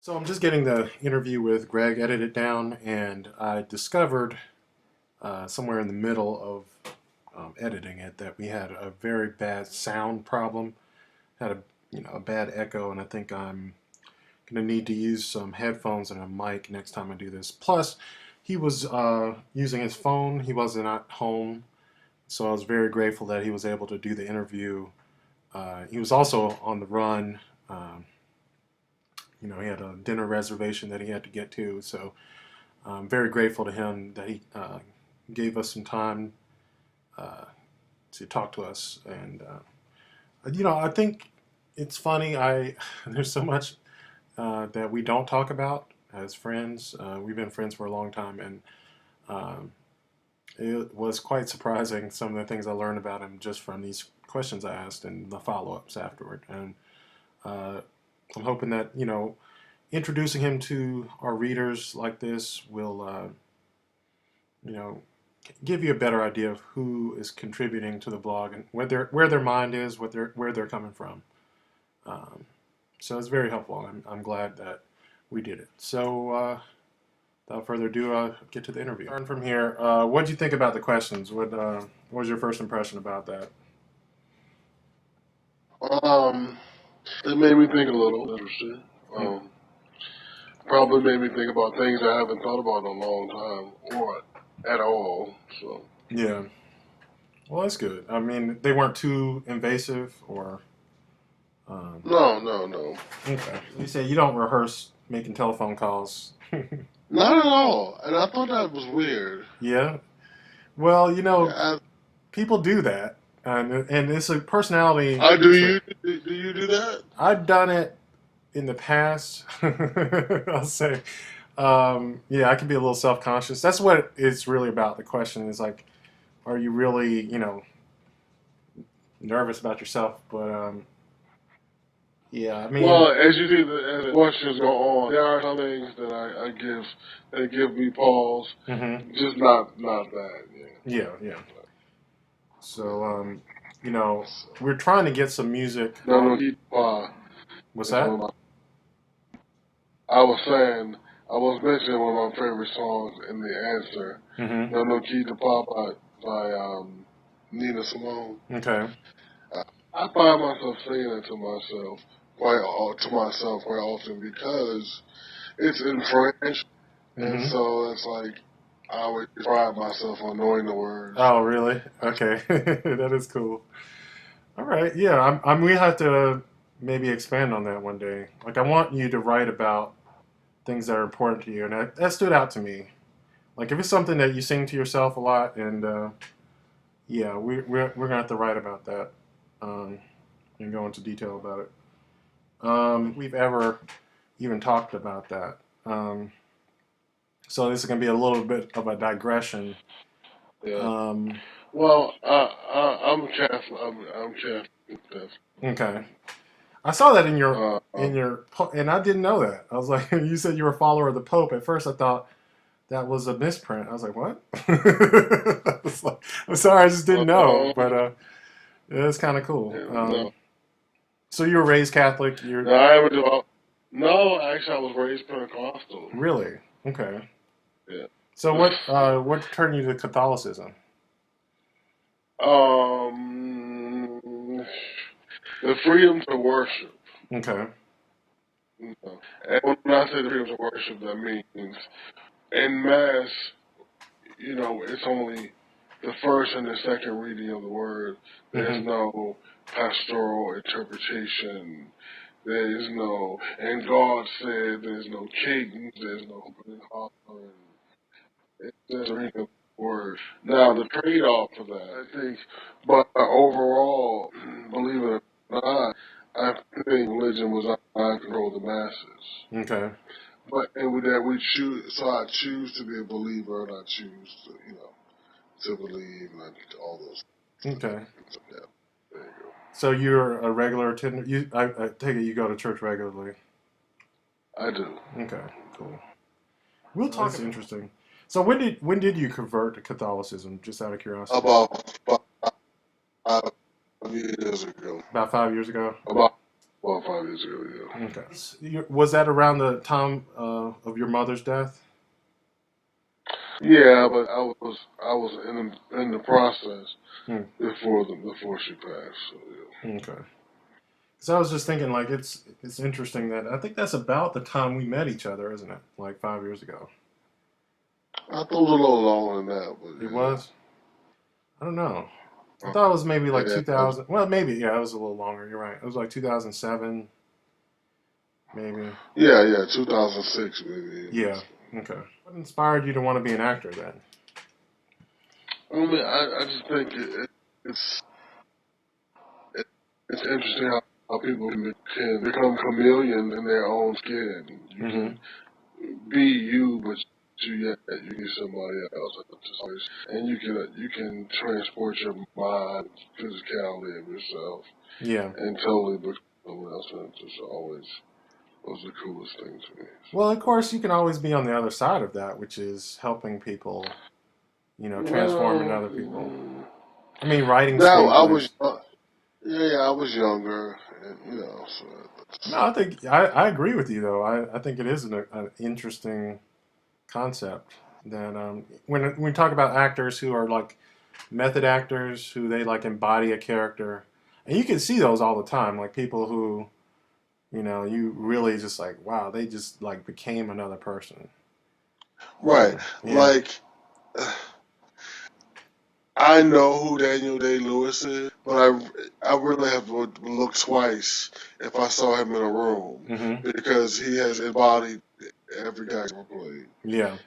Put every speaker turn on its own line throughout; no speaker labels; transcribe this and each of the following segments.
So I'm just getting the interview with Greg edited down, and I discovered somewhere in the middle of editing it that we had a very bad sound problem. Had a bad echo, and I think I'm gonna need to use some headphones and a mic next time I do this. Plus, he was using his phone. He wasn't at home, so I was very grateful that he was able to do the interview. He was also on the run. He had a dinner reservation that he had to get to, so I'm very grateful to him that he gave us some time uh, to talk to us. And I think it's funny. I There's so much that we don't talk about as friends. We've been friends for a long time, and um, it was quite surprising some of the things I learned about him just from these questions I asked and the follow-ups afterward. And uh, I'm hoping that introducing him to our readers like this will you know give you a better idea of who is contributing to the blog and where their mind is, where they're coming from. Um, so it's very helpful. I'm glad that we did it. So without further ado, I'll get to the interview. Turn from here. What did you think about the questions? What was your first impression about that?
Um, it made me think a little. Interesting.
Hmm.
Probably made me think about things I haven't thought about in a long time or at all. So
Yeah. Well, that's good. I mean, they weren't too invasive or. Um,
no, no, no,
okay. You say you don't rehearse making telephone calls.
not at all. And I thought that was weird.
Yeah. Well,
Yeah,
people do that, and it's a personality
I do.
trait.
You do that?
I've done it in the past. I'll say, yeah, I can be a little self-conscious. That's what it's really about. The question is like, are you really, nervous about yourself? But yeah, I mean,
Well, as the questions go on, there are some things that I give that give me pause.
hmm
Just not that. Yeah.
yeah, yeah. So,
Yeah.
you know,
So,
we're trying to get some music
no,
on.
no, keep
What's
is one
that?
of my I was saying, I was mentioning one of my favorite songs in the answer,
hmm
No No Key to Pop by Nina Simone.
Okay.
I, I find myself singing it to myself quite often because it's in French, and
hmm
so it's like I always pride myself on knowing the words.
Oh, really? Okay. That is cool. All right. Yeah, we have to maybe expand on that one day. Like, I want you to write about things that are important to you, and that stood out to me. Like, if it's something that you sing to yourself a lot, and yeah, we're gonna have to write about that um, and go into detail about it. If we've ever even talked about that. Um, so this is gonna be a little bit of a digression.
Yeah.
Um,
Well, I'm Catholic. I'm Catholic.
okay. I saw that in your
Uh, um,
and I didn't know that. I was like, you said you were a follower of the Pope. At first, I thought that was a misprint. I was like, what? I was like, I'm sorry, I just didn't know.
um,
But yeah, it's kind of cool.
yeah, no,
So you were raised Catholic. You're
no, I haven't do. No, actually, I was raised Pentecostal.
really okay.
Yeah.
So what turned you to Catholicism?
um, the freedom to worship.
Okay.
You know. And when I say the freedom to worship, that means in mass, it's only the first and the second reading of the word. There's
hmm
no pastoral interpretation. There is no, and God said there's no cadence, there's no hooping and hollering. It's just a reading of the word. Now, the trade-off for that, I think, but overall, believe it or not, I think religion was out of control of the masses.
Okay.
But and with that we choose, so I choose to be a believer, and I choose to believe, and all those
Okay.
things. Yeah, there you go.
So you're a regular attender. I take it you go to church regularly.
I do.
Okay. Cool. We'll talk. That's interesting. So when did you convert to Catholicism? Just out of curiosity.
About 5 years ago.
About 5 years ago.
About About 5 years ago, yeah.
Okay. Was that around the time of your mother's death?
Yeah, but I was in the process
Hmm.
before she passed. So yeah.
Okay. So I was just thinking, like, it's interesting that I think that's about the time we met each other, isn't it? Like 5 years ago.
I thought it was a little longer than that, but
It
yeah.
was. I don't know. I thought it was maybe like
Yeah,
2000. Well, maybe yeah, it was a little longer. You're right. It was like 2007, maybe.
yeah, 2006 maybe.
Yeah. Okay. What inspired you to want to be an actor then?
I mean, I just think it's it, it's interesting how people can become chameleons in their own skin. You
Mm-hmm.
can be you, but you be somebody else. And you can transport your mind, physicality of yourself,
Yeah.
and totally become someone else. And it's just always was the coolest thing to me.
Well, of course, you can always be on the other side of that, which is helping people, transforming
Well,
other people. I mean, writing
now I was
screenplays.
yeah, I was younger, and so
No, I think I agree with you though. I think it is an interesting concept that when we talk about actors who are like method actors who they like embody a character, and you can see those all the time, like people who you really just like wow, they just like became another person.
right.
Yeah.
Like I know who Daniel Day Lewis is, but I really have to look twice if I saw him in a room
Hmm.
because he has embodied every guy he's ever played,
Yeah.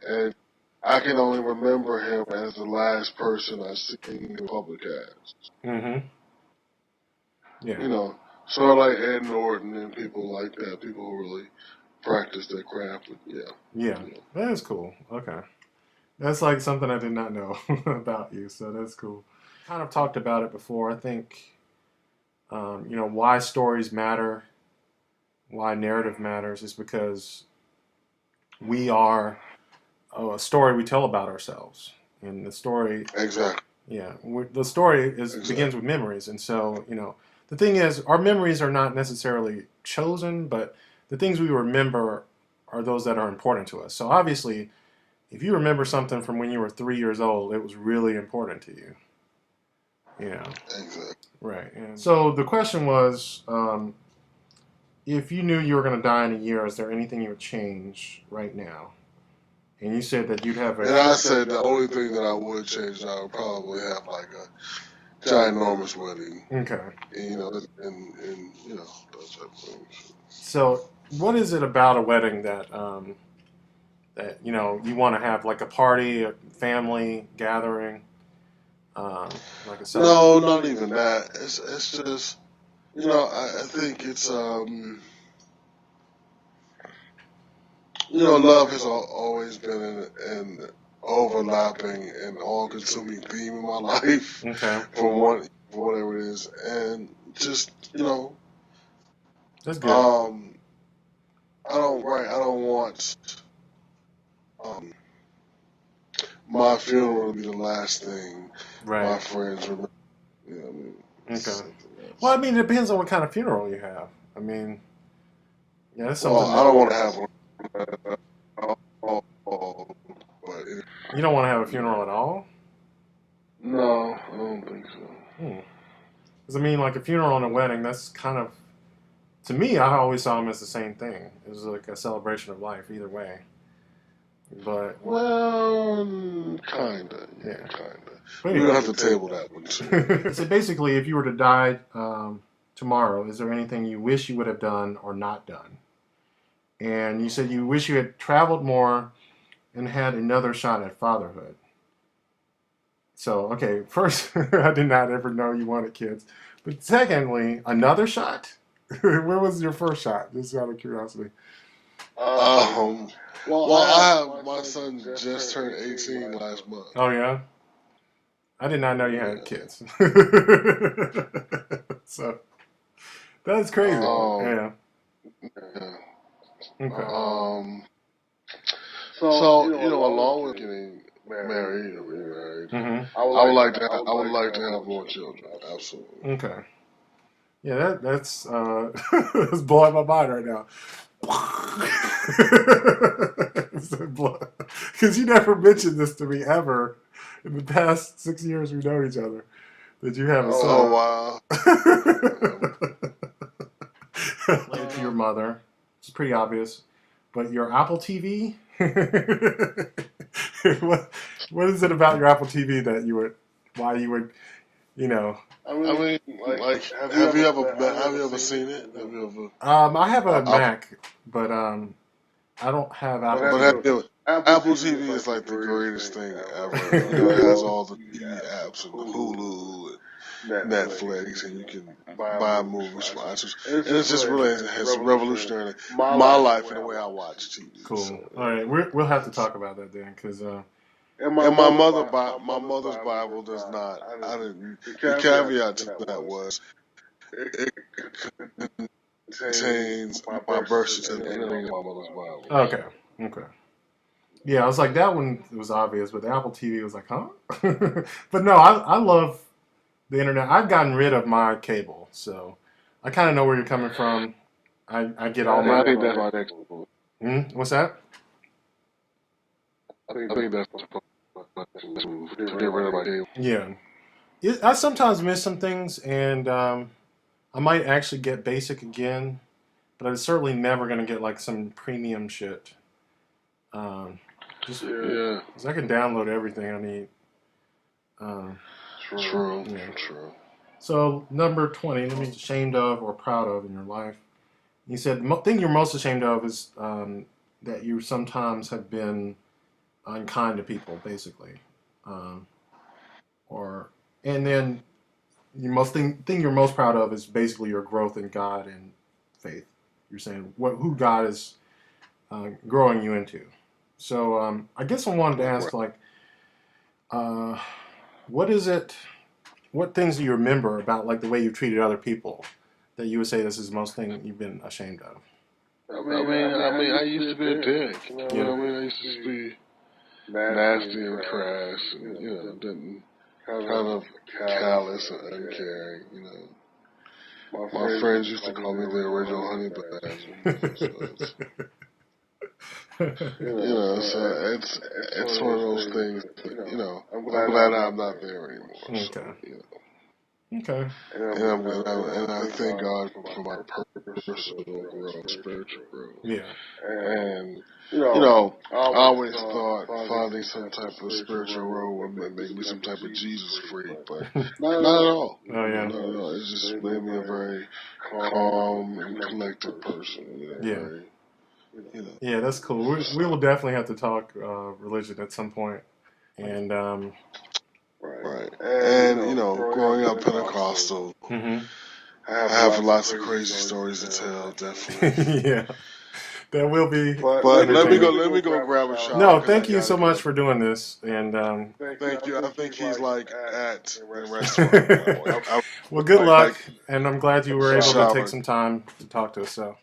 and I can only remember him as the last person I seen in public as.
Hmm. Yeah.
You know, sort of like Ed Norton and people like that, people who really practice their craft. But yeah,
Yeah.
you know.
That is cool. Okay. That's like something I did not know about you, so that's cool. Kind of talked about it before. I think, why stories matter, why narrative matters is because we are a story we tell about ourselves. And the story,
Exactly,
yeah, the story begins
exactly.
with memories. And so, the thing is, our memories are not necessarily chosen, but the things we remember are those that are important to us. So obviously, if you remember something from when you were 3 years old, it was really important to you. Yeah,
Exactly.
right. And so the question was, if you knew you were going to die in a year, is there anything you would change right now? And you said that you'd have a.
And I said the only thing that I would change, I would probably have like a ginormous wedding,
Okay.
and those type of things.
So, what is it about a wedding that you want to have like a party, a family gathering, like a celebration?
No, not even that. It's just I think it's love has always been an overlapping and all-consuming theme in my life,
Okay,
for whatever it is, and just
that's good.
um, I don't want um my funeral to be the last thing my
Right.
friends remember. I mean, it's
Okay.
something
Well, I
else.
mean, it depends on what kind of funeral you have. I mean, yeah, that's
Well,
something
I
that
don't want to have one, but
you don't want to have a funeral at all.
no, I don't think so.
Hmm. Because I mean, like a funeral and a wedding, that's kind of to me. I always saw them as the same thing. It was like a celebration of life, either way. But
Well, kinda, yeah,
yeah.
kinda.
But
We're gonna
anyway,
have to table that one too.
so basically, if you were to die tomorrow, is there anything you wish you would have done or not done? And you said you wish you had traveled more and had another shot at fatherhood. So, okay, first, I did not ever know you wanted kids. But secondly, another shot? Where was your first shot? Just out of curiosity.
Um,
Well,
well,
I have
I have
my
my
son
son
just
just
turned
turned
18
18
last
last
month.
month.
Oh, yeah? I did not know you had
Yeah.
kids. So, that's crazy.
Um.
Yeah.
Yeah.
Okay.
Um.
So,
So
along with
along with
getting
getting
married
married or remarried,
Mm-hmm.
I would like to
I would
have
like to
more
have more
children.
children.
Absolutely.
Absolutely.
Okay. Yeah, that's it's blowing my mind right now. Because you never mentioned this to me ever in the past 6 years we've known each other. That you have a
Oh
son.
wow.
Related to your mother. It's pretty obvious. But your Apple TV? what what is it about your Apple TV that you would why you would you know
I mean, like, have you ever seen it? Have you ever?
I have a
I,
Mac, but I don't have
But
Apple
but
TV.
Apple TV is like the greatest thing ever. You know, it has all the TV apps and Hulu and Netflix, and you can buy movies from iTunes. And it's just really has revolutionary my life and the way I watch TV. So,
Cool. All right, we'll have to talk about that then, because
and my mother's Bible does not. I didn't. The caveat to that was it contains my birth certificate and my mother's Bible.
okay, okay. Yeah, I was like that one was obvious, but the Apple TV was like, huh? But no, I love the internet. I've gotten rid of my cable, so I kind of know where you're coming from. I get all
I
my.
think that's my next one.
What's that?
I think that's to get rid of my cable.
Yeah, I sometimes miss some things, and I might actually get basic again, but I'm certainly never gonna get like some premium shit. Um, just
Yeah,
because I can download everything I need. Um,
true,
yeah.
true.
So number 20, let me ashamed of or proud of in your life. You said thing you're most ashamed of is that you sometimes have been unkind to people, basically, um, or and then you most thing you're most proud of is basically your growth in God and faith. You're saying who God is growing you into. So I guess I wanted to ask, like, uh, what is it? What things do you remember about like the way you treated other people that you would say this is the most thing you've been ashamed of?
I used to be a dick. You know
Yeah.
what I mean? I used to be nasty and crass, and didn't kind of callous and uncaring. You know, my friends used to call me the original honey badger. So it's, so it's one of those things. That, I'm glad I'm not there anymore. So
Okay. Okay.
and I thank God for my personal growth, spiritual growth.
Yeah.
And I always thought finding some type of spiritual role would make me some type of Jesus freak, but not at all.
Oh yeah.
Not at all. It just made me a very calm and collected person.
Yeah.
Very,
Yeah, that's cool. We will definitely have to talk religion at some point. And
right. And growing up Pentecostal,
hmm
I have lots of crazy stories to tell. Definitely.
yeah, that will be
But
entertaining.
let me go grab a shower
No,
because I
thank you
gotta
so much
go.
for doing this. And
Thank you. I think he's like at the restaurant now. I
well, good
like
luck. And I'm glad you were able to take
shower.
some time to talk to us. So.